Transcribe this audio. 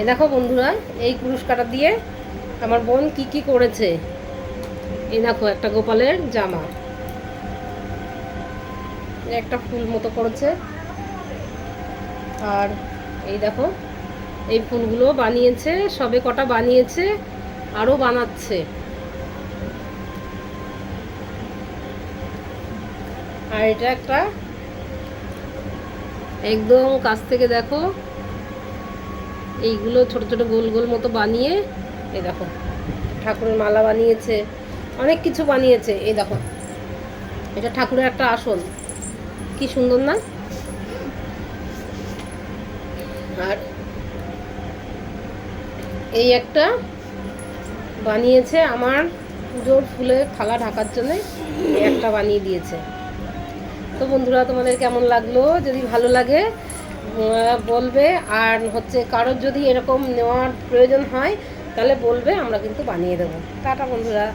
এই দেখো বন্ধুরা, এই কুরুশ কাটা দিয়ে আমার বোন কি কি করেছে। এই দেখো একটা গোপালের জামা, একটা ফুল মতো করেছে। আর এই দেখো এই ফুলগুলো বানিয়েছে, সবে কটা বানিয়েছে, আরও বানাচ্ছে। আর এটা একটা একদম কাছ থেকে দেখো, এইগুলো ছোট ছোট গোল গোল মতো বানিয়ে এই দেখো ঠাকুরের মালা বানিয়েছে, অনেক কিছু বানিয়েছে। এই দেখো এটা ঠাকুরের একটা আসন, কি সুন্দর না? আর এই একটা বানিয়েছে আমার পুজোর ফুলের থালা ঢাকার জন্য, এই একটা বানিয়ে দিয়েছে। তো বন্ধুরা, তোমাদের কেমন লাগলো? যদি ভালো লাগে বলবে। আর কারোর যদি এরকম নেওয়ার প্রয়োজন হয় তাহলে বলবে, আমরা কিন্তু বানিয়ে দেবো। টাটা বন্ধুরা।